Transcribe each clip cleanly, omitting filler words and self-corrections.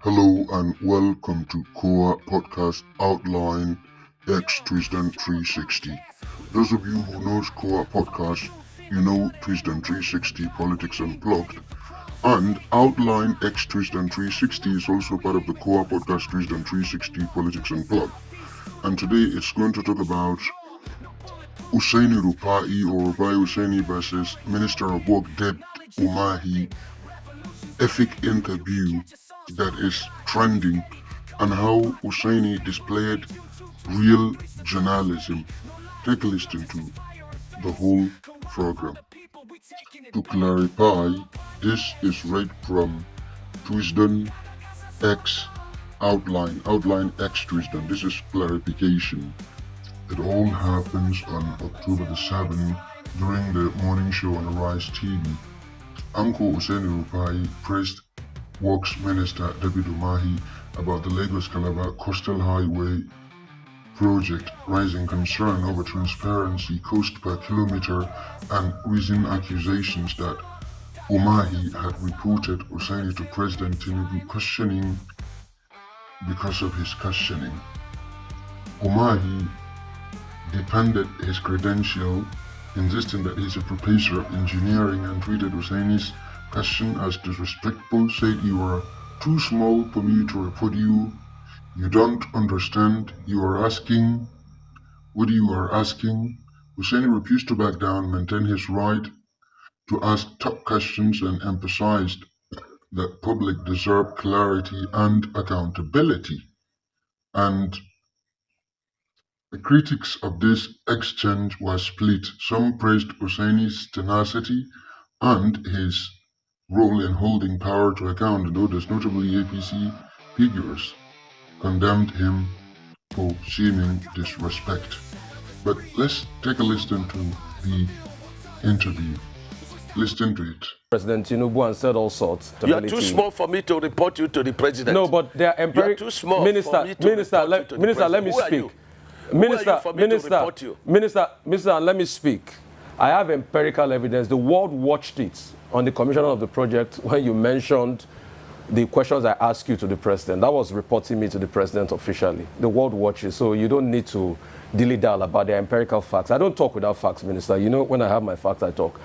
Hello and welcome to Core Podcast Outline X Twisden 360. Those of you who knows Core Podcast, you know Twisden 360 Politics Unplugged. And Outline X Twisden 360 is also part of the Core Podcast Twisden 360 Politics Unplugged. And today it's going to talk about Rufa'i or Rufa'i Hussaini versus Minister of Work Deb Umahi epic interview that is trending, and how Hussaini displayed real journalism. Take a listen to the whole program. To clarify, this is read from Twisden X Outline X Twisden. This is clarification. It all happens on October the 7th during the morning show on Arise TV. Uncle Hussaini Rufa'i praised Works Minister David Umahi about the Lagos-Calabar Coastal Highway project, raising concern over transparency, cost per kilometer, and raising accusations that Umahi had reported Hussaini to President Tinubu questioning because of his questioning. Umahi defended his credential, insisting that he's a professor of engineering, and treated Hussaini's question as disrespectful, said you are too small for me to report you. You don't understand. You are asking what you are asking. Hussaini refused to back down, maintained his right to ask tough questions, and emphasized that public deserve clarity and accountability. And the critics of this exchange were split. Some praised Hussaini's tenacity and his role in holding power to account, and others, notably APC figures, condemned him for seeming disrespect. But let's take a listen to the interview. Listen to it. President Tinubu and said all sorts. You are too small for me to report you to the president. No, but they are You are too small Minister, for me to Minister, report you to the Minister, let me president. speak. Who are you for me to report you? Minister, let me speak. I have empirical evidence. The world watched it on the commissioner of the project when you mentioned the questions I asked you to the president. That was reporting me to the president officially. The world watches, so you don't need to dilly-dally about the empirical facts. I don't talk without facts, Minister. You know, when I have my facts, I talk.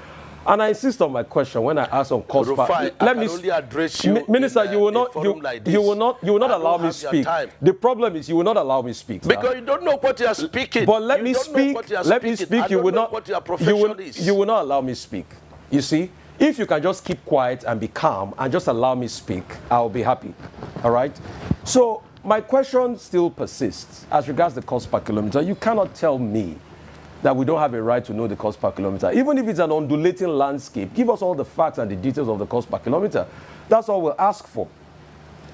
And I insist on my question when I ask on cost. Rufa'i, let me only address you. Minister, in, you will not, like you will not allow me speak. The problem is you will not allow me speak. Because you don't know what you are speaking. But let me speak. Let me speak. You will not. What your profession is. You will not allow me speak. You see, if you can just keep quiet and be calm and just allow me speak, I'll be happy. All right. So my question still persists as regards the cost per kilometer. You cannot tell me that we don't have a right to know the cost per kilometer. Even if it's an undulating landscape, give us all the facts and the details of the cost per kilometer. That's all we'll ask for.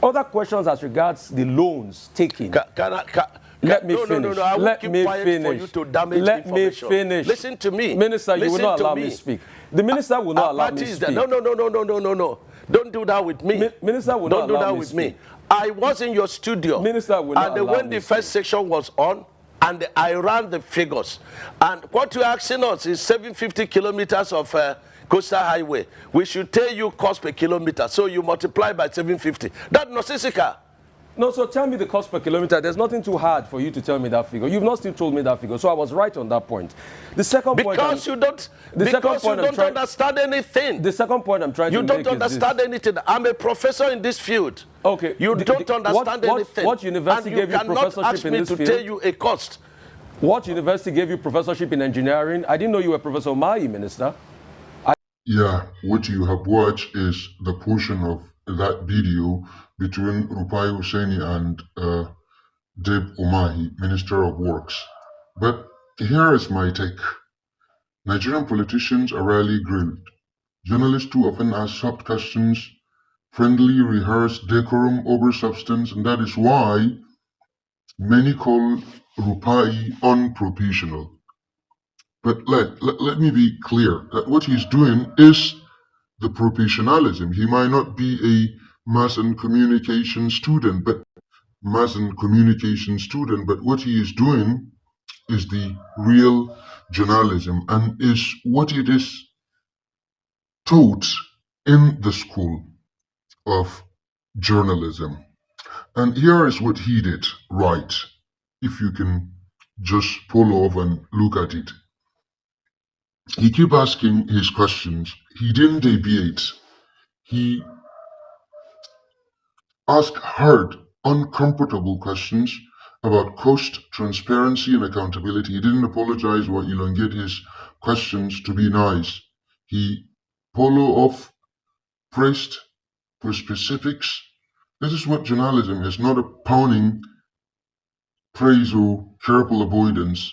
Other questions as regards the loans taken. Let me finish. No. I will Let keep me quiet finish. for you to damage Let me information. finish. Listen to me. Minister, you will Listen not to allow me speak. The minister will not allow me speak. No. Don't do that with me. Minister will Don't not allow do that me with speak. me. I was in your studio. Minister will not and allow when me the first section was on, and I ran the figures. And what you're asking us is 750 kilometers of coastal highway. We should tell you cost per kilometer. So you multiply by 750. That's nonsensical. No, so tell me the cost per kilometer. There's nothing too hard for you to tell me that figure. You've not still told me that figure. So I was right on that point. The second point... Because you don't understand anything. The second point I'm trying to make is You don't understand anything. I'm a professor in this field. Okay. You don't understand anything. What university gave you professorship in this field? And you cannot ask me to tell you a cost. What university gave you professorship in engineering? I didn't know you were Professor Umahi, Minister. Yeah, what you have watched is the portion of that video between Rufa'i Hussaini and Deb Umahi, Minister of Works. But here is my take. Nigerian politicians are rarely grilled. Journalists too often ask soft questions, friendly, rehearsed decorum over substance, and that is why many call Rufa'i unprofessional. But let me be clear that what he's doing is the professionalism. He might not be a mass and communication student, but what he is doing is the real journalism and is what it is taught in the school of journalism. And here is what he did right, if you can just pull off and look at it. He kept asking his questions. He didn't deviate. He asked hard, uncomfortable questions about cost, transparency, and accountability. He didn't apologize or elongate his questions to be nice. He follow off, pressed for specifics. This is what journalism is, not a pounding praise or careful avoidance.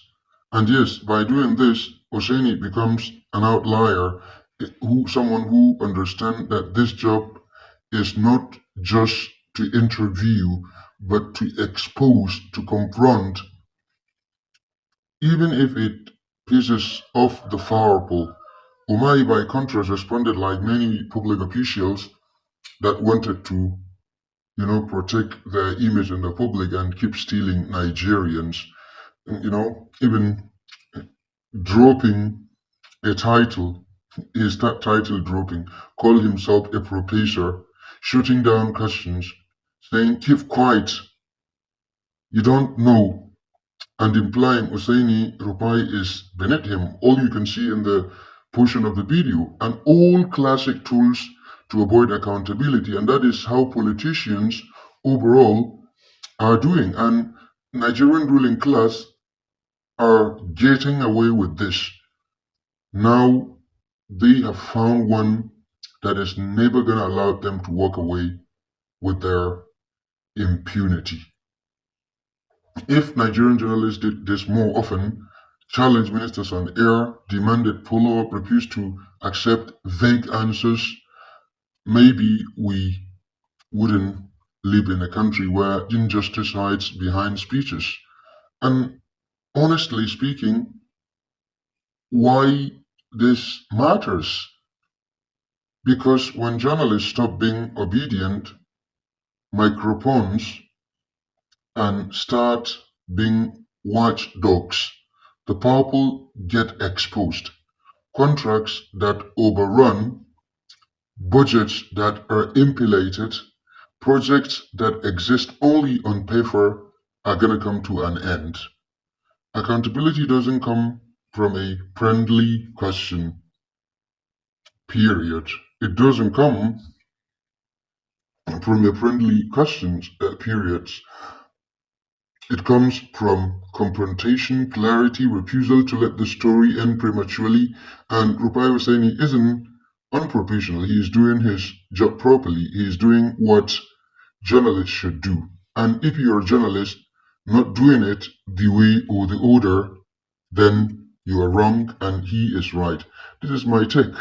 And yes, by doing this, Hosseini becomes an outlier, someone who understands that this job is not just to interview, but to expose, to confront, even if it pisses off the powerful. Umahi, by contrast, responded like many public officials that wanted to, protect their image in the public and keep stealing Nigerians. Even dropping a title, is that title dropping, called himself a professor, shooting down questions, saying, keep quiet, you don't know, and implying Husseini Rufa'i is beneath him. All you can see in the portion of the video, and all classic tools to avoid accountability, and that is how politicians overall are doing. And Nigerian ruling class are getting away with this. Now they have found one that is never going to allow them to walk away with their impunity. If Nigerian journalists did this more often, challenged ministers on air, demanded follow-up, refused to accept vague answers, maybe we wouldn't live in a country where injustice hides behind speeches. And honestly speaking, why this matters? Because when journalists stop being obedient, microphones, and start being watchdogs, the powerful get exposed. Contracts that overrun, budgets that are inflated, projects that exist only on paper are going to come to an end. Accountability doesn't come from a friendly question, period. It doesn't come from a friendly questions, periods. It comes from confrontation, clarity, refusal to let the story end prematurely. And Rufa'i Hosseini isn't unprofessional. He is doing his job properly. He is doing what journalists should do. And if you're a journalist not doing it the way or the order, then you are wrong and he is right. This is my take.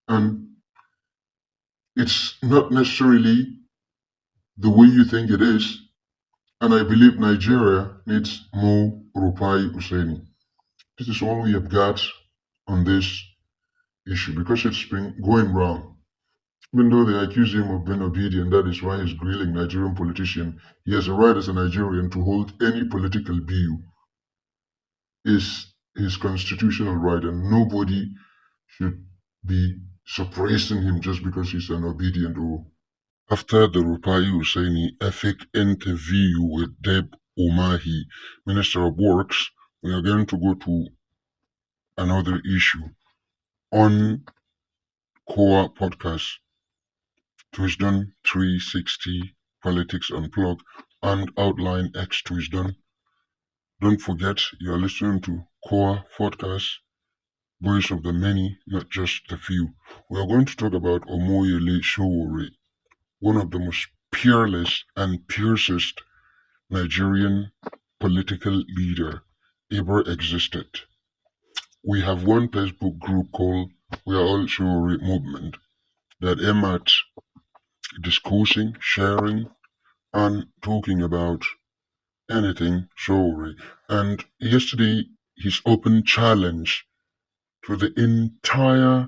And it's not necessarily the way you think it is. And I believe Nigeria needs more Rufa'i Hosseini. This is all we have got on this issue because it's been going wrong. Even though they accuse him of being obedient, that is why he's grilling Nigerian politician. He has a right as a Nigerian to hold any political view. Is his constitutional right, and nobody should be suppressing him just because he's an obedient or. After the Rufa'i Hosseini epic interview with Deb Umahi, Minister of Works, we are going to go to another issue on Core Podcast, Twisdon 360 Politics Unplugged, and Outline X Twisdon. Don't forget, you are listening to Core Podcast, Voice of the Many, not just the few. We are going to talk about Omoyele Sowore, one of the most peerless and fiercest Nigerian political leader ever existed. We have one Facebook group called We Are All Sowore Movement that aim at discussing, sharing, and talking about anything Sowore. And yesterday, his open challenge to the entire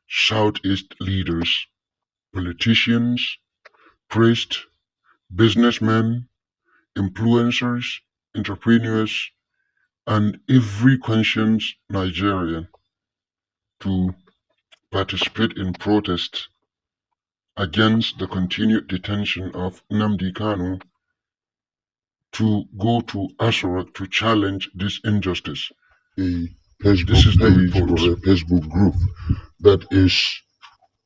Southeast leaders, politicians, priests, businessmen, influencers, entrepreneurs, and every conscious Nigerian to participate in protests against the continued detention of Nnamdi Kanu to go to Asherah to challenge this injustice. A This Facebook is the page report. or a Facebook group that is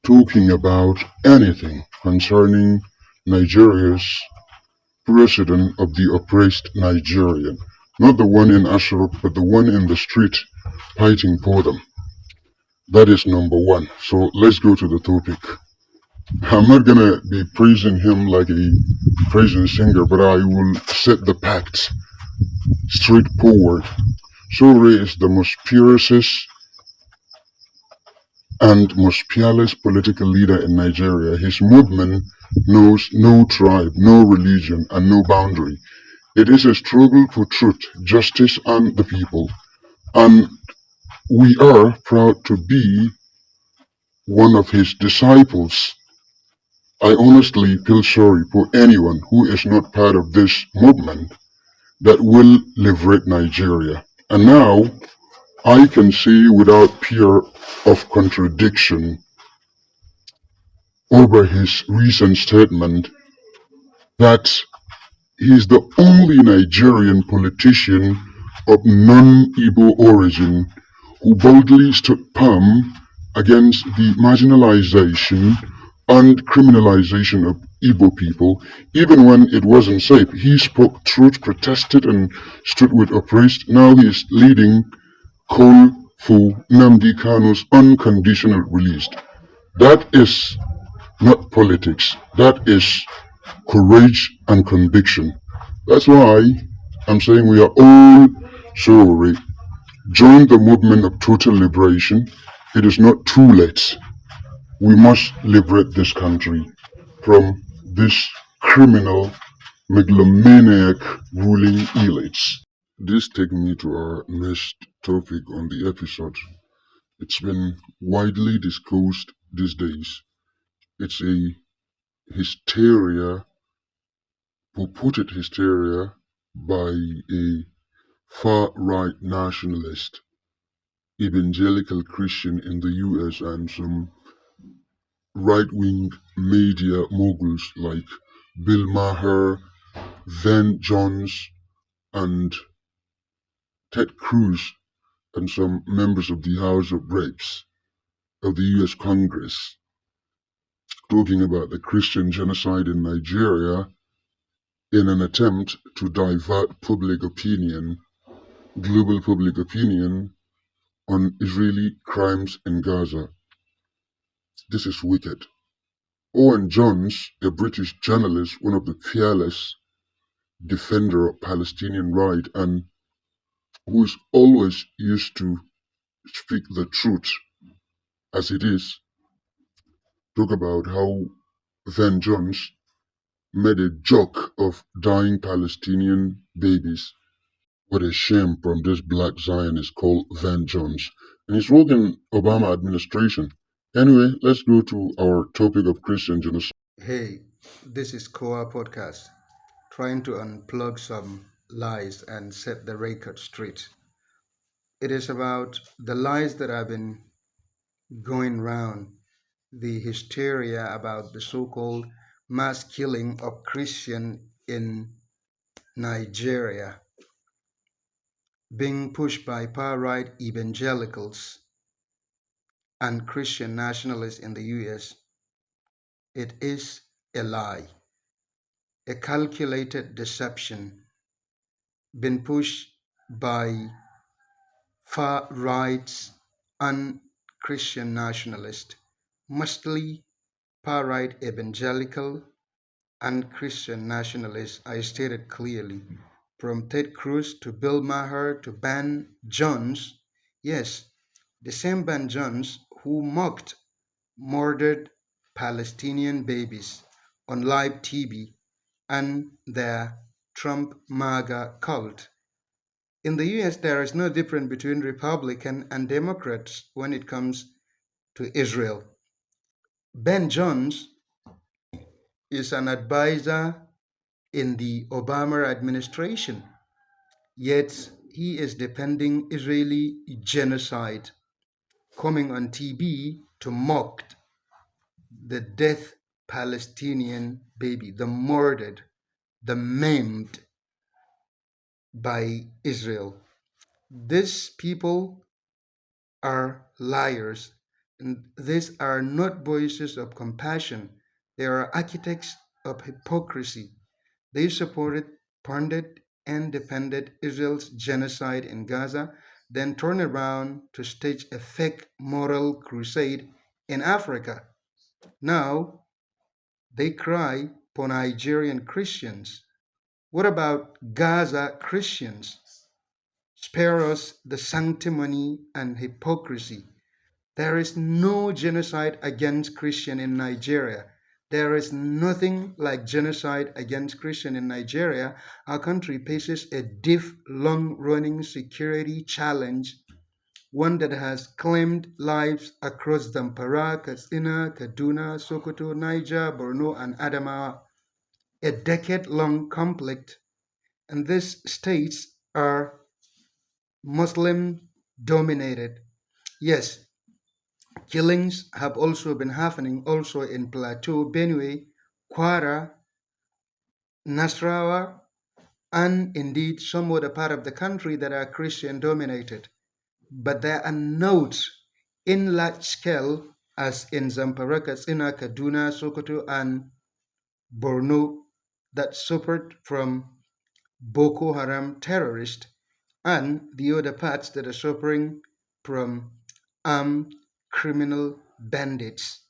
talking about anything concerning Nigeria's president of the oppressed Nigerian. Not the one in Asherah, but the one in the street fighting for them. That is number one. So let's go to the topic. I'm not gonna be praising him like a praising singer, but I will set the facts straightforward. Sowore is the most purest and most fearless political leader in Nigeria. His movement knows no tribe, no religion, and no boundary. It is a struggle for truth, justice, and the people. And we are proud to be one of his disciples. I honestly feel sorry for anyone who is not part of this movement that will liberate Nigeria. And now I can say without fear of contradiction over his recent statement that he is the only Nigerian politician of non-Igbo origin who boldly stood firm against the marginalization and criminalization of Igbo people, even when it wasn't safe. He spoke truth, protested, and stood with oppressed. Now he is leading call for Nnamdi Kanu's unconditional release. That is not politics. That is courage and conviction. That's why I'm saying we are all sorry. Join the movement of total liberation. It is not too late. We must liberate this country from this criminal, megalomaniac ruling elites. This takes me to our next topic on the episode. It's been widely discussed these days. It's a hysteria, purported hysteria by a far-right nationalist, evangelical Christian in the US and some right-wing media moguls like Bill Maher, Van Jones, and Ted Cruz, and some members of the House of Reps of the US Congress, talking about the Christian genocide in Nigeria in an attempt to divert public opinion, global public opinion, on Israeli crimes in Gaza. This is wicked. Owen Jones, a British journalist, one of the fearless defender of Palestinian rights and who is always used to speak the truth as it is, talk about how Van Jones made a joke of dying Palestinian babies. What a shame from this black Zionist called Van Jones. And he's working Obama administration. Anyway, let's go to our topic of Christian genocide. Hey, this is Koa Podcast, trying to unplug some lies and set the record straight. It is about the lies that have been going round, the hysteria about the so-called mass killing of Christians in Nigeria, being pushed by far-right evangelicals and Christian nationalists in the US. It is a lie, a calculated deception, been pushed by far right and Christian nationalist, mostly far right evangelical and Christian nationalists. I stated clearly, from Ted Cruz to Bill Maher to Ben Jones. Yes, the same Ben Jones who mocked murdered Palestinian babies on live TV and their Trump MAGA cult. In the US, there is no difference between Republican and Democrats when it comes to Israel. Ben Jones is an advisor in the Obama administration, yet he is defending Israeli genocide, coming on TV to mock the death Palestinian baby, the murdered, the maimed. by Israel. These people are liars, and these are not voices of compassion. They are architects of hypocrisy. They supported, funded, and defended Israel's genocide in Gaza, then turned around to stage a fake moral crusade in Africa. Now they cry for Nigerian Christians. What about Gaza Christians? Spare us the sanctimony and hypocrisy. There is no genocide against Christian in Nigeria. There is nothing like genocide against Christian in Nigeria. Our country faces a deep, long-running security challenge, one that has claimed lives across Zamfara, Katsina, Kaduna, Sokoto, Niger, Borno, and Adamawa. A decade-long conflict, and these states are Muslim-dominated. Yes, killings have also been happening also in Plateau, Benue, Kwara, Nasrawa, and indeed some other part of the country that are Christian dominated. But they are not in large scale as in Zamfara, Katsina, Kaduna, Sokoto, and Borno that suffered from Boko Haram terrorists and the other parts that are suffering from armed criminal bandits.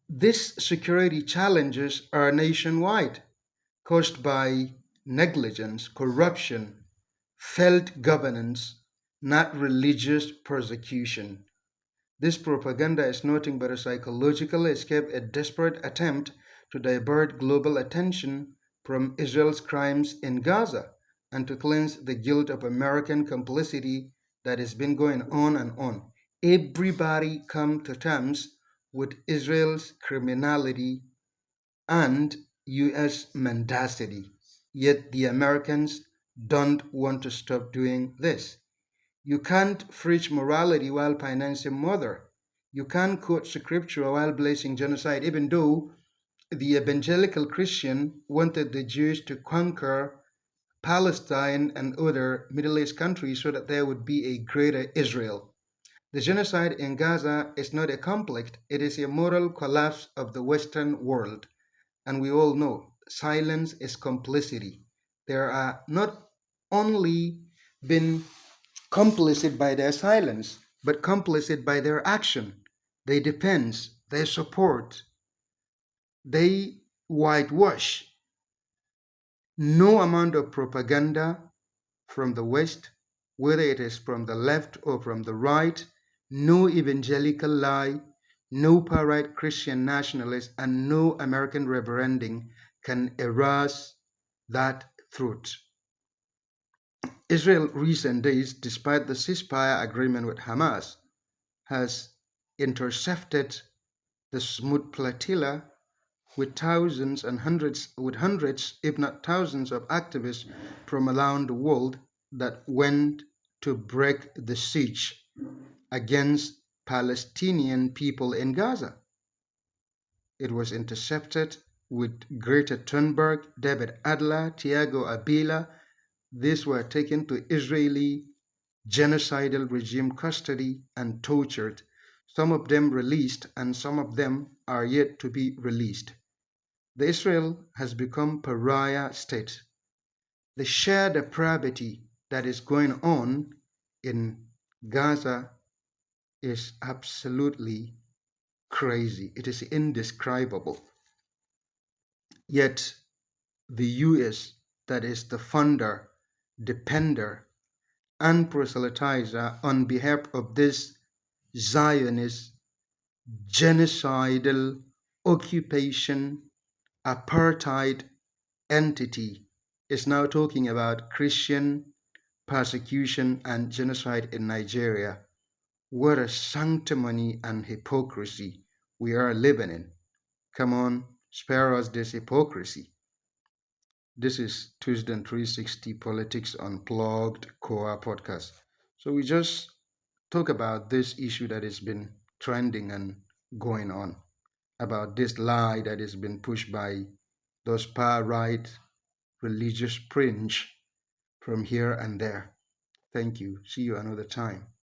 These security challenges are nationwide, caused by negligence, corruption, failed governance, not religious persecution. This propaganda is nothing but a psychological escape, a desperate attempt to divert global attention from Israel's crimes in Gaza and to cleanse the guilt of American complicity that has been going on and on. Everybody come to terms with Israel's criminality and US mendacity. Yet the Americans don't want to stop doing this. You can't preach morality while financing murder. You can't quote scripture while blazing genocide, even though the evangelical Christian wanted the Jews to conquer Palestine and other Middle East countries so that there would be a greater Israel. The genocide in Gaza is not a conflict, it is a moral collapse of the Western world. And we all know silence is complicity. There are not only been complicit by their silence, but complicit by their action. They defend, they support, they whitewash. No amount of propaganda from the West, whether it is from the left or from the right, no evangelical lie, no far-right Christian nationalist, and no American rebranding can erase that truth. Israel recent days, despite the ceasefire agreement with Hamas, has intercepted the smooth flotilla with thousands and hundreds, if not thousands, of activists from around the world that went to break the siege against Palestinian people in Gaza. It was intercepted with Greta Thunberg, David Adler, Thiago Abila. These were taken to Israeli genocidal regime custody and tortured, some of them released and some of them are yet to be released. The Israel has become pariah state. The sheer depravity that is going on in Gaza is absolutely crazy. It is indescribable. Yet the US, that is the funder, depender, and proselytizer on behalf of this Zionist, genocidal, occupation, apartheid entity, is now talking about Christian persecution and genocide in Nigeria. What a sanctimony and hypocrisy we are living in. Come on, spare us this hypocrisy. This is Tuesday 360 Politics Unplugged Core podcast. So we just talk about this issue that has been trending and going on, about this lie that has been pushed by those far right religious fringe from here and there. Thank you. See you another time.